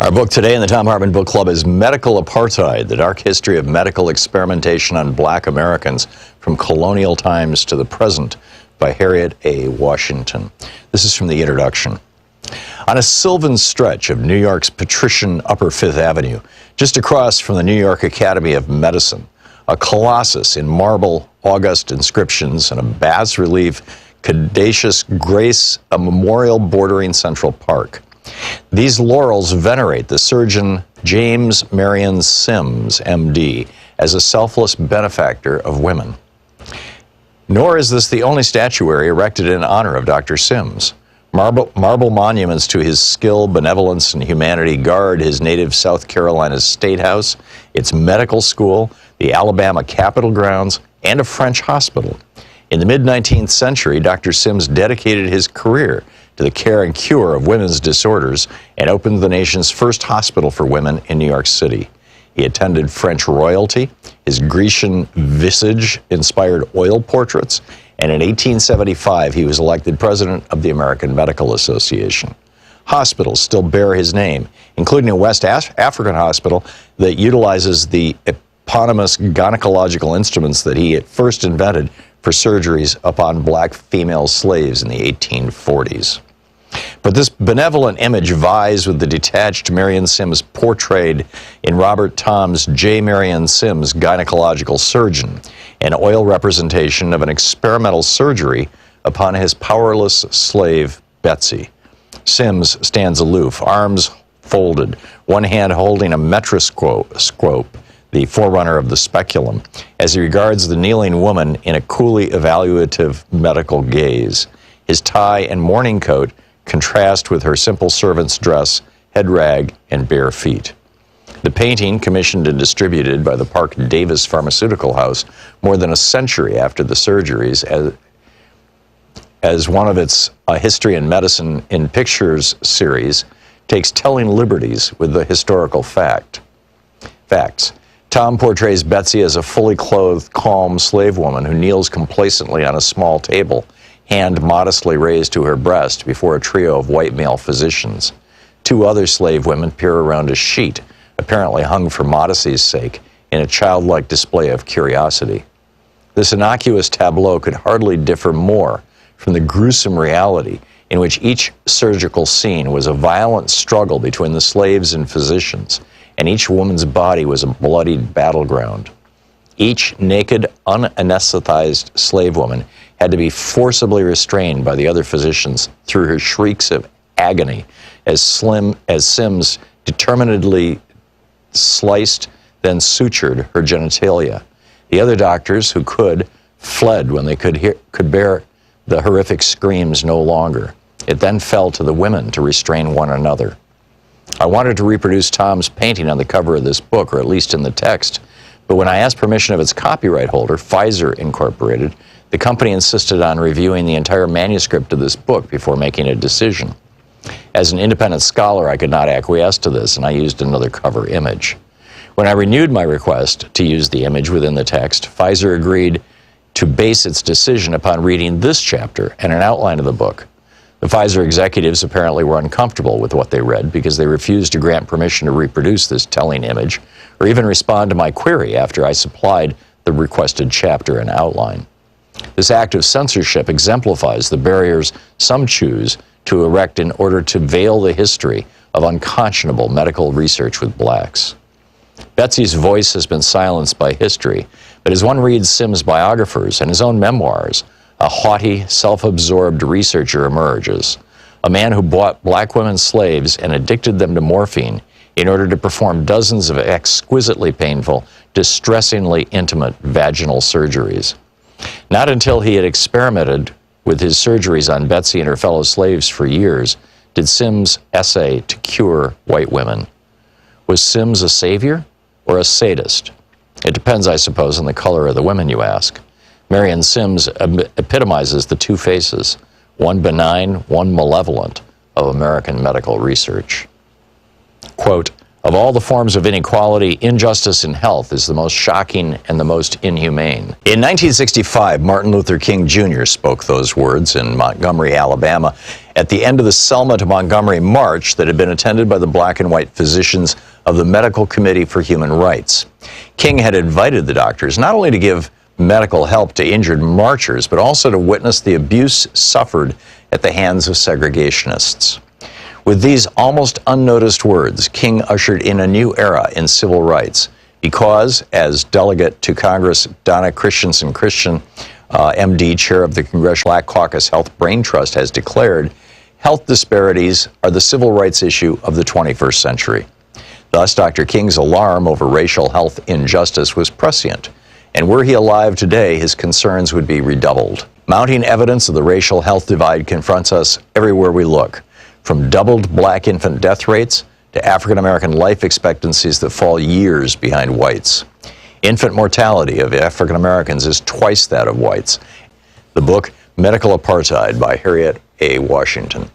Our book today in the Thom Hartmann Book Club is Medical Apartheid, the dark history of medical experimentation on black Americans from colonial times to the present, by Harriet A. Washington. This is from the introduction. On a sylvan stretch of New York's patrician Upper Fifth Avenue, just across from the New York Academy of Medicine, a colossus in marble, august inscriptions, and a bas-relief caduceus grace a memorial bordering Central Park. These laurels venerate the surgeon James Marion Sims, M.D., as a selfless benefactor of women. Nor is this the only statuary erected in honor of Dr. Sims. Marble monuments to his skill, benevolence, and humanity guard his native South Carolina's State House, its medical school, the Alabama Capitol grounds, and a French hospital. In the mid-19th century, Dr. Sims dedicated his career to the care and cure of women's disorders and opened the nation's first hospital for women in New York City. He attended French royalty, his Grecian visage inspired oil portraits, and in 1875 he was elected president of the American Medical Association. Hospitals still bear his name, including a West African hospital that utilizes the eponymous gynecological instruments that he at first invented for surgeries upon black female slaves in the 1840s. But this benevolent image vies with the detached Marion Sims portrayed in Robert Thom's J. Marion Sims, Gynecological Surgeon, an oil representation of an experimental surgery upon his powerless slave, Betsy. Sims stands aloof, arms folded, one hand holding a metroscope, the forerunner of the speculum, as he regards the kneeling woman in a coolly evaluative medical gaze. His tie and morning coat contrast with her simple servant's dress, head rag, and bare feet. The painting, commissioned and distributed by the Park Davis Pharmaceutical House more than a century after the surgeries, as one of its History and Medicine in Pictures series, takes telling liberties with the historical facts. Thom portrays Betsy as a fully clothed, calm slave woman who kneels complacently on a small table, hand modestly raised to her breast before a trio of white male physicians. Two other slave women peer around a sheet, apparently hung for modesty's sake, in a childlike display of curiosity. This innocuous tableau could hardly differ more from the gruesome reality in which each surgical scene was a violent struggle between the slaves and physicians, and each woman's body was a bloodied battleground. Each naked, unanesthetized slave woman had to be forcibly restrained by the other physicians through her shrieks of agony as Sims determinedly sliced, then sutured her genitalia. The other doctors who could fled when they could bear the horrific screams no longer. It then fell to the women to restrain one another. I wanted to reproduce Thom's painting on the cover of this book, or at least in the text, but when I asked permission of its copyright holder, Pfizer Incorporated, the company insisted on reviewing the entire manuscript of this book before making a decision. As an independent scholar, I could not acquiesce to this, and I used another cover image. When I renewed my request to use the image within the text, Pfizer agreed to base its decision upon reading this chapter and an outline of the book. The Pfizer executives apparently were uncomfortable with what they read because they refused to grant permission to reproduce this telling image or even respond to my query after I supplied the requested chapter and outline. This act of censorship exemplifies the barriers some choose to erect in order to veil the history of unconscionable medical research with blacks. Betsy's voice has been silenced by history, but as one reads Sims' biographers and his own memoirs, a haughty, self-absorbed researcher emerges, a man who bought black women slaves and addicted them to morphine in order to perform dozens of exquisitely painful, distressingly intimate vaginal surgeries. Not until he had experimented with his surgeries on Betsy and her fellow slaves for years did Sims essay to cure white women. Was Sims a savior or a sadist? It depends, I suppose, on the color of the women you ask. Marion Sims epitomizes the two faces, one benign, one malevolent, of American medical research. Quote, Of all the forms of inequality, injustice in health is the most shocking and the most inhumane. In 1965, Martin Luther King Jr. spoke those words in Montgomery, Alabama, at the end of the Selma to Montgomery march that had been attended by the black and white physicians of the Medical Committee for Human Rights. King had invited the doctors not only to give medical help to injured marchers, but also to witness the abuse suffered at the hands of segregationists. With these almost unnoticed words, King ushered in a new era in civil rights because, as Delegate to Congress Donna Christensen Christian, MD, chair of the Congressional Black Caucus Health Brain Trust, has declared, health disparities are the civil rights issue of the 21st century. Thus, Dr. King's alarm over racial health injustice was prescient, and were he alive today, his concerns would be redoubled. Mounting evidence of the racial health divide confronts us everywhere we look, from doubled black infant death rates to African American life expectancies that fall years behind whites. Infant mortality of African Americans is twice that of whites. The book, Medical Apartheid by Harriet A. Washington.